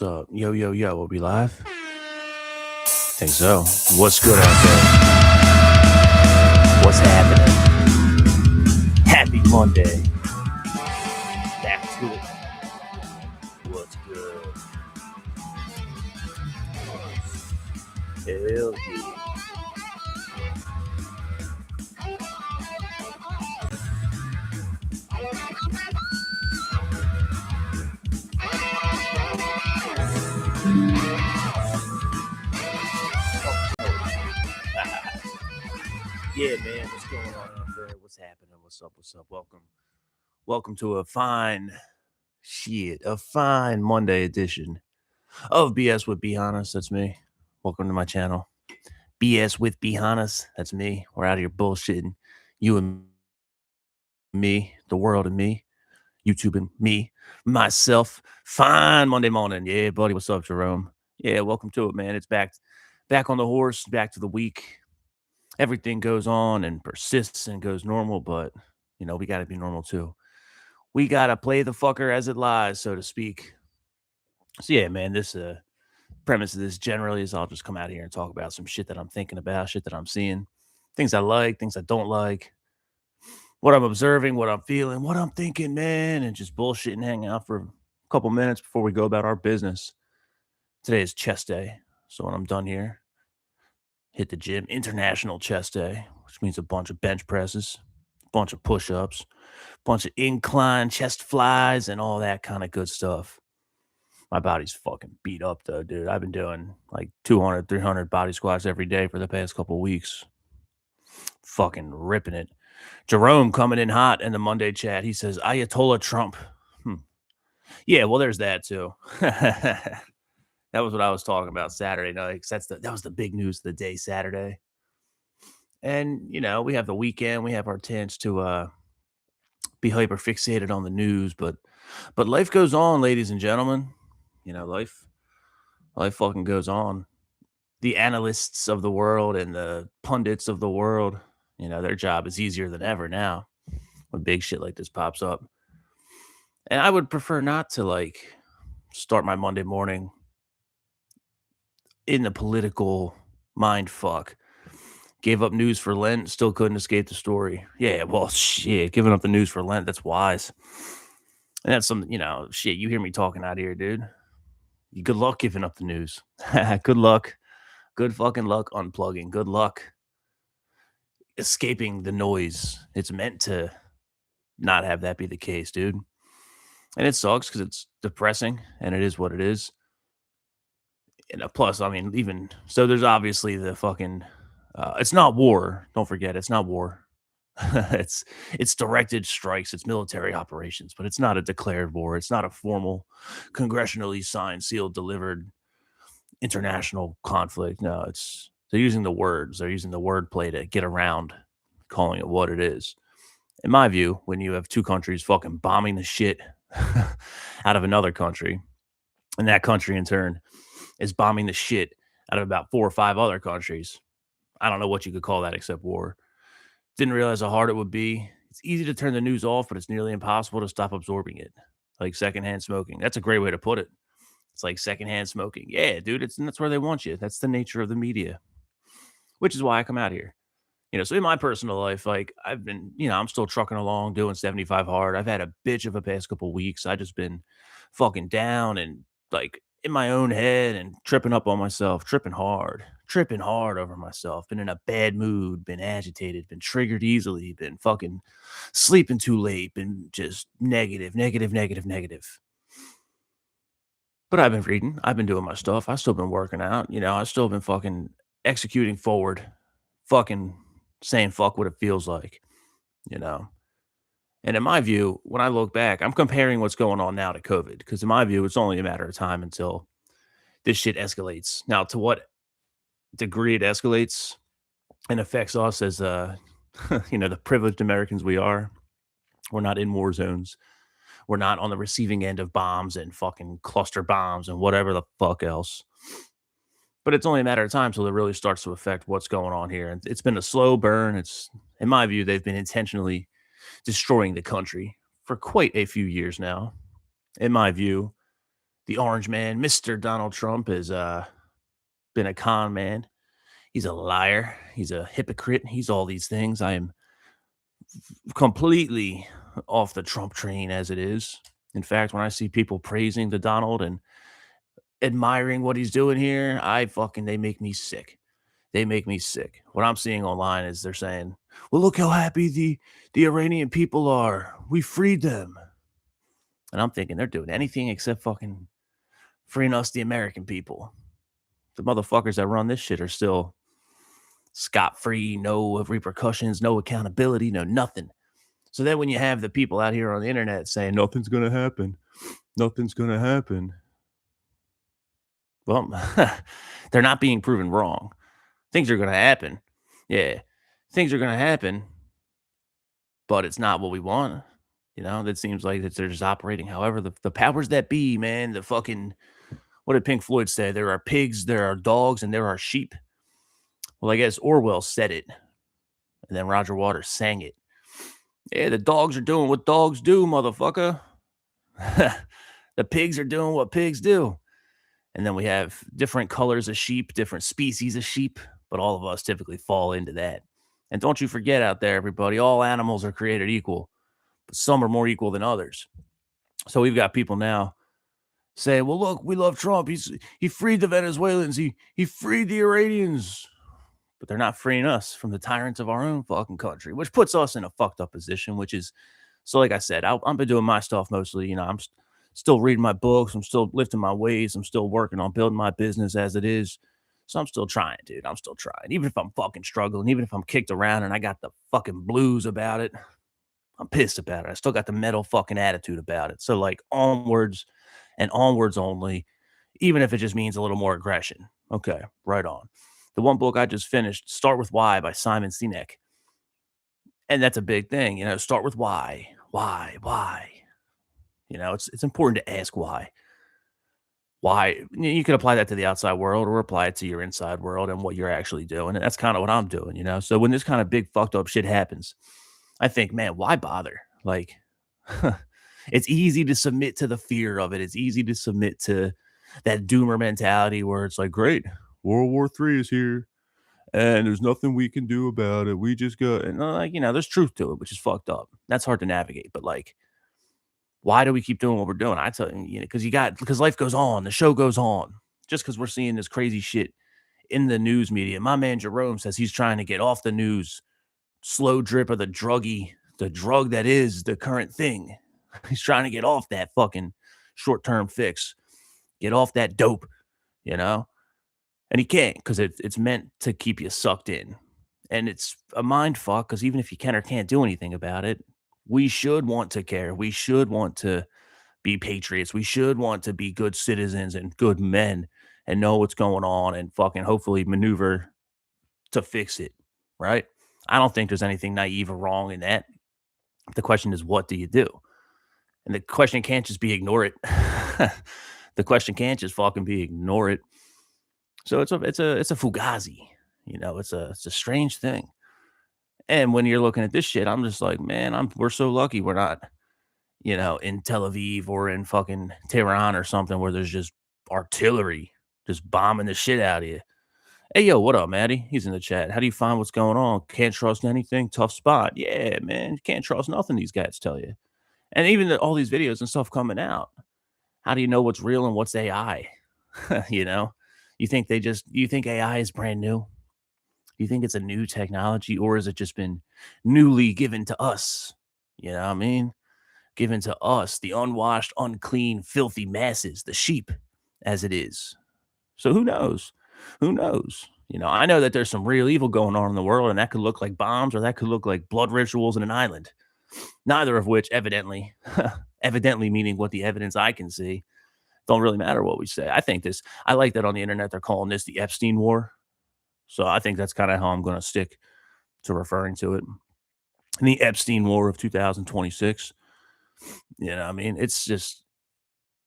Yo, yo, yo, will we live? Think so. What's good out there? What's happening? Happy Monday. Back to it. What's good? Hell yeah. Yeah, man, what's going on out there? What's happening? What's up? What's up? Welcome to a fine Monday edition of BS with Hannas. That's me. Welcome to my channel. BS with Hannas. That's me. We're out here bullshitting. You and me, the world and me, YouTube and me, myself. Fine Monday morning. Yeah, buddy. What's up, Jerome? Yeah, welcome to it, man. It's back on the horse, back to the week. Everything goes on and persists and goes normal, but we gotta be normal too. We gotta play the fucker as it lies, so to speak. So yeah, man, this premise of this generally is I'll just come out here and talk about some shit that I'm thinking about, shit that I'm seeing, things I like, things I don't like, what I'm observing, what I'm feeling, what I'm thinking, man, and just bullshit and hang out for a couple minutes before we go about our business. Today is chest day. So when I'm done here, hit the gym, International Chest Day, which means a bunch of bench presses, a bunch of push-ups, a bunch of incline chest flies, and all that kind of good stuff. My body's fucking beat up though, dude. I've been doing like 200, 300 body squats every day for the past couple weeks. Fucking ripping it. Jerome coming in hot in the Monday chat. He says, Ayatollah Trump. Yeah, well, there's that too. That was what I was talking about Saturday night. 'Cause that was the big news of the day, Saturday. And we have the weekend. We have our chance to be hyper fixated on the news, but life goes on, ladies and gentlemen. Life fucking goes on. The analysts of the world and the pundits of the world, their job is easier than ever now when big shit like this pops up. And I would prefer not to start my Monday morning in the political mind fuck. Gave up news for Lent, still couldn't escape the story. Yeah, well, shit, giving up the news for Lent, that's wise. And that's some, shit, you hear me talking out here, dude. Good luck giving up the news. Good luck. Good fucking luck unplugging. Good luck escaping the noise. It's meant to not have that be the case, dude. And it sucks because it's depressing and it is what it is. And plus, I mean, even so, there's obviously the fucking. It's not war. Don't forget, it's not war. It's directed strikes. It's military operations, but it's not a declared war. It's not a formal, congressionally signed, sealed, delivered international conflict. No, they're using the words. They're using the wordplay to get around calling it what it is. In my view, when you have two countries fucking bombing the shit out of another country, and that country in turn is bombing the shit out of about 4 or 5 other countries, I don't know what you could call that except war. Didn't realize how hard it would be. It's easy to turn the news off, but it's nearly impossible to stop absorbing it. Like secondhand smoking. That's a great way to put it. It's like secondhand smoking. Yeah, dude, that's where they want you. That's the nature of the media, which is why I come out here. So in my personal life, like I've been, I'm still trucking along doing 75 hard. I've had a bitch of a past couple weeks. I just been fucking down and like in my own head and tripping up on myself, tripping hard over myself, been in a bad mood, been agitated, been triggered easily, been fucking sleeping too late, been just negative, negative, negative, negative. But I've been reading, I've been doing my stuff. I still been working out, I still been fucking executing forward, fucking saying fuck what it feels like, you know. And in my view, when I look back, I'm comparing what's going on now to COVID because in my view, it's only a matter of time until this shit escalates. Now, to what degree it escalates and affects us as the privileged Americans we are, we're not in war zones. We're not on the receiving end of bombs and fucking cluster bombs and whatever the fuck else. But it's only a matter of time till it really starts to affect what's going on here. And it's been a slow burn. It's, in my view, they've been intentionally destroying the country for quite a few years now. In my view, the orange man, Mr. Donald Trump, has been a con man. He's a liar. He's a hypocrite. He's all these things. I am completely off the Trump train as it is. In fact, when I see people praising the Donald and admiring what he's doing here, they make me sick. They make me sick. What I'm seeing online is they're saying, "Well, look how happy the Iranian people are. We freed them." And I'm thinking they're doing anything except fucking freeing us, the American people. The motherfuckers that run this shit are still scot free, no repercussions, no accountability, no nothing. So then when you have the people out here on the internet saying nothing's gonna happen, nothing's gonna happen, well, they're not being proven wrong. Things are gonna happen. Yeah, things are gonna happen, but it's not what we want. That seems like that they're just operating. However, the powers that be, man, the fucking what did Pink Floyd say? There are pigs, there are dogs, and there are sheep. Well, I guess Orwell said it, and then Roger Waters sang it. Yeah, the dogs are doing what dogs do, motherfucker. The pigs are doing what pigs do. And then we have different colors of sheep, different species of sheep, but all of us typically fall into that. And don't you forget out there, everybody, all animals are created equal, but some are more equal than others. So we've got people now saying, "Well, look, we love Trump. He freed the Venezuelans. He freed the Iranians." But they're not freeing us from the tyrants of our own fucking country, which puts us in a fucked up position, which is so like I said, I've been doing my stuff mostly. Still reading my books. I'm still lifting my weights. I'm still working on building my business as it is. So I'm still trying, dude. I'm still trying. Even if I'm fucking struggling, even if I'm kicked around and I got the fucking blues about it, I'm pissed about it. I still got the metal fucking attitude about it. So like onwards and onwards only, even if it just means a little more aggression. Okay, right on. The one book I just finished, Start With Why by Simon Sinek. And that's a big thing, start with why. Why? It's important to ask why. Why? You can apply that to the outside world or apply it to your inside world and what you're actually doing. And that's kind of what I'm doing. So when this kind of big fucked up shit happens, I think, man, why bother? Like, it's easy to submit to the fear of it. It's easy to submit to that doomer mentality where it's like, great, World War III is here and there's nothing we can do about it. We just go, and there's truth to it, which is fucked up. That's hard to navigate. But like, why do we keep doing what we're doing? I tell you, because life goes on, the show goes on. Just because we're seeing this crazy shit in the news media. My man Jerome says he's trying to get off the news, slow drip of the drug that is the current thing. He's trying to get off that fucking short term fix, get off that dope, you know? And he can't because it's meant to keep you sucked in. And it's a mind fuck because even if you can or can't do anything about it, we should want to care. We should want to be patriots. We should want to be good citizens and good men and know what's going on and fucking hopefully maneuver to fix it. Right. I don't think there's anything naive or wrong in that. The question is, what do you do? And the question can't just be ignore it. The question can't just fucking be ignore it. So it's a fugazi, it's a strange thing. And when you're looking at this shit, I'm just like, man, we're so lucky we're not, in Tel Aviv or in fucking Tehran or something where there's just artillery just bombing the shit out of you. Hey, yo, what up, Maddie? He's in the chat. How do you find what's going on? Can't trust anything. Tough spot. Yeah, man. Can't trust nothing these guys tell you. And even all these videos and stuff coming out. How do you know what's real and what's AI? you know, you think AI is brand new? Do you think it's a new technology or has it just been newly given to us? You know what I mean? Given to us, the unwashed, unclean, filthy masses, the sheep, as it is. So who knows? Who knows? I know that there's some real evil going on in the world, and that could look like bombs or that could look like blood rituals in an island. Neither of which, evidently, evidently meaning what the evidence I can see, don't really matter what we say. I like that on the internet they're calling this the Epstein War. So I think that's kind of how I'm going to stick to referring to it. And the Epstein War of 2026. I mean? It's just,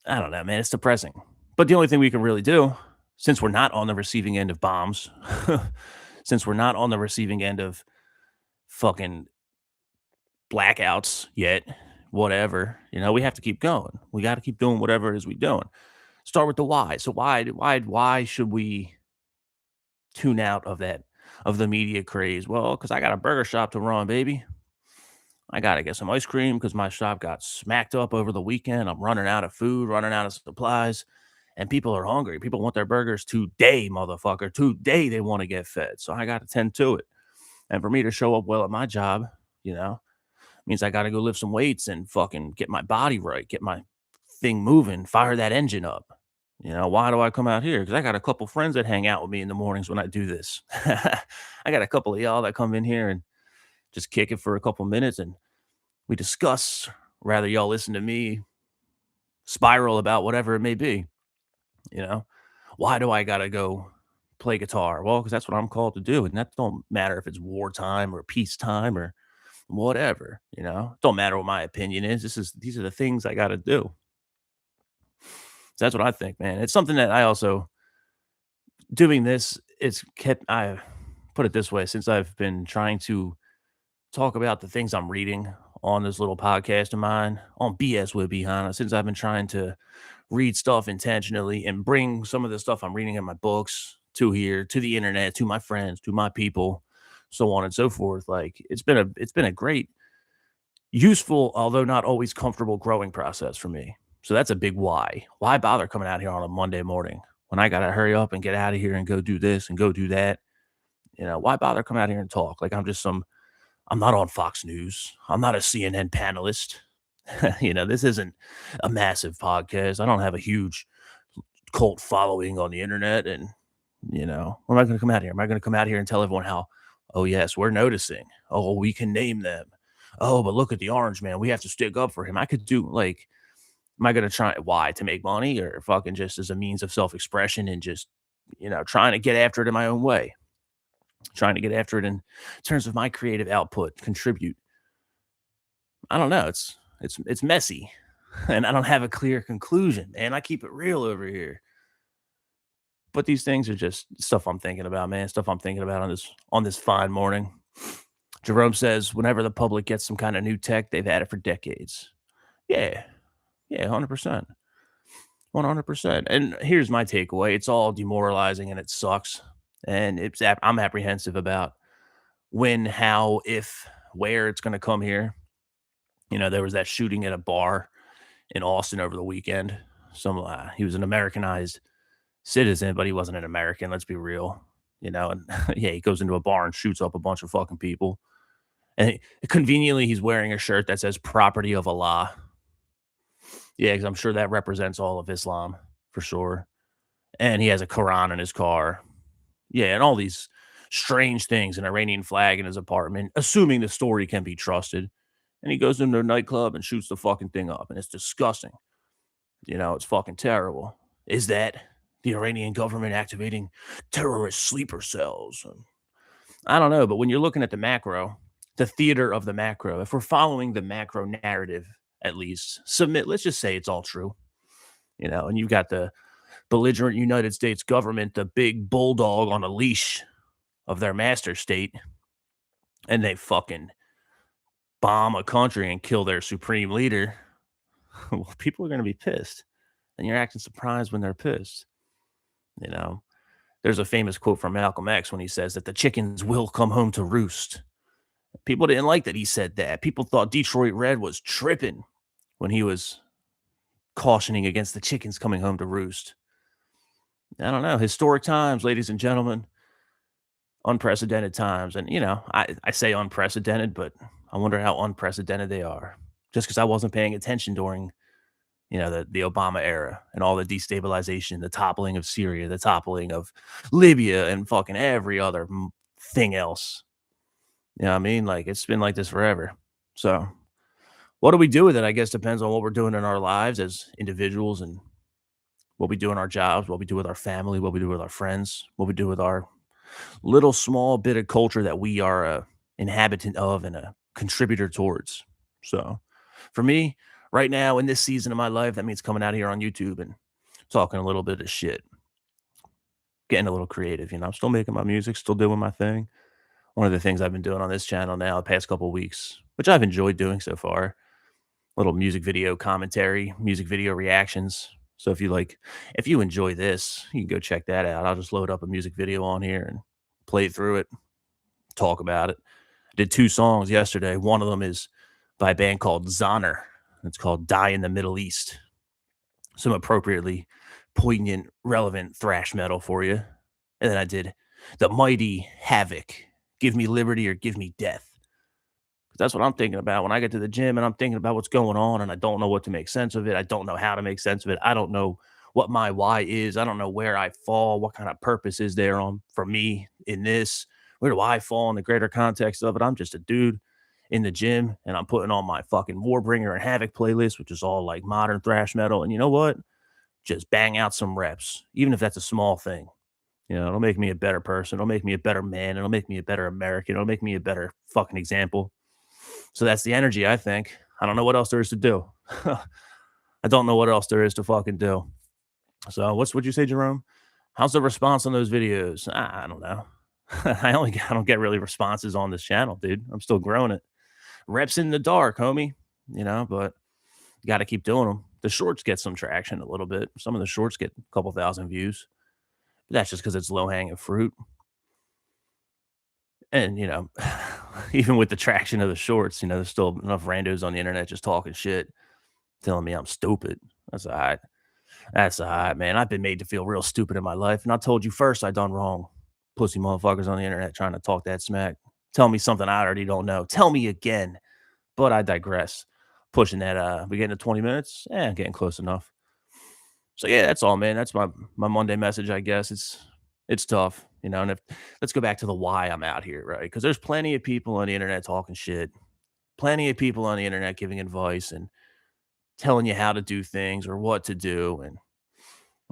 I don't know, man. It's depressing. But the only thing we can really do, since we're not on the receiving end of bombs, since we're not on the receiving end of fucking blackouts yet, whatever, we have to keep going. We got to keep doing whatever it is we're doing. Start with the why. So why should we tune out of that of the media craze? Well, because I got a burger shop to run, baby. I gotta get some ice cream because my shop got smacked up over the weekend. I'm running out of food, running out of supplies, and people are hungry. People want their burgers today, motherfucker. Today they want to get fed. So I gotta tend to it. And for me to show up well at my job, you know, means I gotta go lift some weights and fucking get my body right, get my thing moving, fire that engine up. You know, why do I come out here? Because I got a couple friends that hang out with me in the mornings when I do this. I got a couple of y'all that come in here and just kick it for a couple minutes and we discuss, rather y'all listen to me spiral about whatever it may be, you know? Why do I gotta go play guitar? Well, because that's what I'm called to do. And that don't matter if it's wartime or peacetime or whatever, you know? Don't matter what my opinion is. These are the things I gotta do. So that's what I think, man. It's something that I also doing this, it's kept I put it this way, since I've been trying to talk about the things I'm reading on this little podcast of mine on BS with Hannas, since I've been trying to read stuff intentionally and bring some of the stuff I'm reading in my books to here, to the internet, to my friends, to my people, so on and so forth. Like it's been a great, useful, although not always comfortable growing process for me. So that's a big why. Why bother coming out here on a Monday morning when I gotta hurry up and get out of here and go do this and go do that? You know, why bother come out here and talk? Like I'm not on Fox News. I'm not a CNN panelist. You know, this isn't a massive podcast. I don't have a huge cult following on the internet. And, you know, what am I going to come out here? Am I going to come out here and tell everyone how, oh, yes, we're noticing. Oh, we can name them. Oh, but look at the orange man. We have to stick up for him. I could do like, am I going to try why to make money or fucking just as a means of self expression and just, you know, trying to get after it in my own way, trying to get after it in terms of my creative output, contribute. I don't know. It's messy, and I don't have a clear conclusion, and I keep it real over here. But these things are just stuff I'm thinking about, man. Stuff I'm thinking about on this fine morning. Jerome says, whenever the public gets some kind of new tech, they've had it for decades. Yeah, yeah, 100%, 100%. And here's my takeaway: it's all demoralizing, and it sucks, and I'm apprehensive about when, how, if, where it's going to come here. You know, there was that shooting at a bar in Austin over the weekend. He was an Americanized citizen, but he wasn't an American. Let's be real, you know. And yeah, he goes into a bar and shoots up a bunch of fucking people. And conveniently, he's wearing a shirt that says "Property of Allah." Yeah, because I'm sure that represents all of Islam for sure. And he has a Quran in his car. Yeah, and all these strange things, an Iranian flag in his apartment, assuming the story can be trusted. And he goes into a nightclub and shoots the fucking thing up, and it's disgusting. You know, it's fucking terrible. Is that the Iranian government activating terrorist sleeper cells? I don't know, but when you're looking at the macro, the theater of the macro, if we're following the macro narrative, at least submit, let's just say it's all true, you know, and you've got the belligerent United States government, the big bulldog on a leash of their master state, and they fucking bomb a country and kill their supreme leader. Well, people are going to be pissed, and you're acting surprised when they're pissed. You know, there's a famous quote from Malcolm X when he says that the chickens will come home to roost. People didn't like that he said that. People thought Detroit Red was tripping when he was cautioning against the chickens coming home to roost. I don't know. Historic times, ladies and gentlemen. Unprecedented times. And, you know, I say unprecedented, but I wonder how unprecedented they are. Just because I wasn't paying attention during, you know, the Obama era and all the destabilization, the toppling of Syria, the toppling of Libya, and fucking every other thing else. You know what I mean? Like, it's been like this forever. So, what do we do with it? I guess depends on what we're doing in our lives as individuals and what we do in our jobs, what we do with our family, what we do with our friends, what we do with our little small bit of culture that we are a inhabitant of and a contributor towards. So, for me, right now in this season of my life, that means coming out here on YouTube and talking a little bit of shit, getting a little creative. You know, I'm still making my music, still doing my thing. One of the things I've been doing on this channel now the past couple of weeks, which I've enjoyed doing so far, little music video commentary, music video reactions, So if you enjoy this, you can go check that out. I'll just load up a music video on here and play through it, talk about it. I did 2 songs yesterday. One of them is by a band called Zonner. It's called Die in the Middle East. Some appropriately poignant, relevant thrash metal for you. And then I did The Mighty Havoc, Give Me Liberty or Give Me Death. That's what I'm thinking about when I get to the gym and I'm thinking about what's going on and I don't know what to make sense of it. I don't know how to make sense of it. I don't know what my why is. I don't know where I fall. What kind of purpose is there on for me in this? Where do I fall in the greater context of it? I'm just a dude in the gym and I'm putting on my fucking Warbringer and Havoc playlist, which is all like modern thrash metal. And you know what? Just bang out some reps, even if that's a small thing. It'll make me a better person. It'll make me a better man. It'll make me a better American. It'll make me a better fucking example. So that's the energy, I think. I don't know what else there is to do. I don't know what else there is to fucking do. So what'd you say, Jerome? How's the response on those videos? I don't know. I don't get really responses on this channel, dude. I'm still growing it. Reps in the dark, homie. But you got to keep doing them. The shorts get some traction a little bit. Some of the shorts get a couple thousand views. But that's just because it's low hanging fruit. And even with the traction of the shorts, there's still enough randos on the internet just talking shit, telling me I'm stupid. That's all right. That's all right, man. I've been made to feel real stupid in my life. And I told you first I done wrong. Pussy motherfuckers on the internet trying to talk that smack. Tell me something I already don't know. Tell me again. But I digress. Pushing that we getting to 20 minutes? Getting close enough. So yeah, that's all, man. That's my Monday message, I guess. It's tough, and if let's go back to the why I'm out here, right? Because there's plenty of people on the internet talking shit, plenty of people on the internet giving advice and telling you how to do things or what to do. And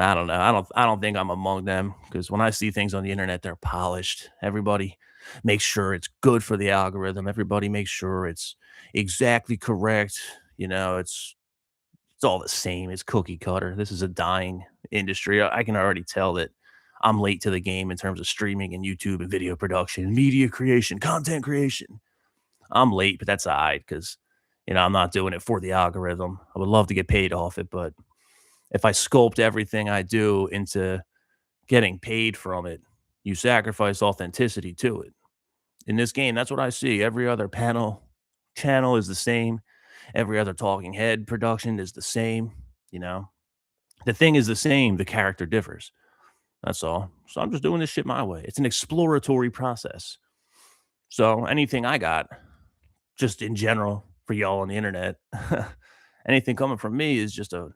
I don't know. I don't think I'm among them because when I see things on the internet, they're polished. Everybody makes sure it's good for the algorithm. Everybody makes sure it's exactly correct. It's all the same. It's cookie cutter. This is a dying industry. I can already tell that I'm late to the game in terms of streaming and YouTube and video production, media creation, content creation. I'm late, but that's all right because, I'm not doing it for the algorithm. I would love to get paid off it, but if I sculpt everything I do into getting paid from it, you sacrifice authenticity to it. In this game, that's what I see. Every other channel is the same. Every other talking head production is the same. You know, the thing is the same. The character differs. That's all. So I'm just doing this shit my way. It's an exploratory process. So anything I got, just in general, for y'all on the internet, anything coming from me is just an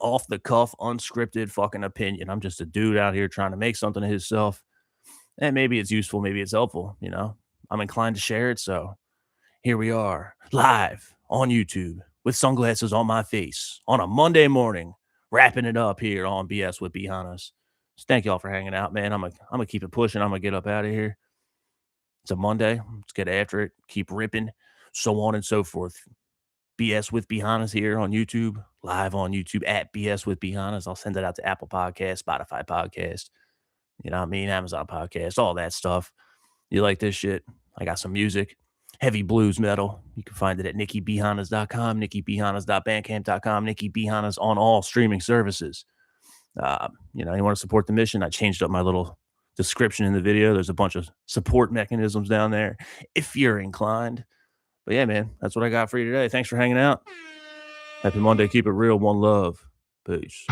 off the cuff, unscripted fucking opinion. I'm just a dude out here trying to make something of himself. And maybe it's useful, maybe it's helpful. I'm inclined to share it. So here we are, live on YouTube with sunglasses on my face on a Monday morning, wrapping it up here on BS with Hannas. So thank y'all for hanging out, man. I'm gonna keep it pushing. I'm gonna get up out of here. It's a Monday. Let's get after it. Keep ripping, so on and so forth. BS with Hannas here on YouTube, live on YouTube at BS with Hannas. I'll send it out to Apple Podcast, Spotify Podcast, Amazon Podcast, all that stuff. You like this shit? I got some music, heavy blues metal. You can find it at nickybhannas.com, nickybhannas.bandcamp.com, nickybhannas on all streaming services. You want to support the mission? I changed up my little description in the video. There's a bunch of support mechanisms down there if you're inclined. But yeah, man, that's what I got for you today. Thanks for hanging out. Happy Monday. Keep it real. One love. Peace.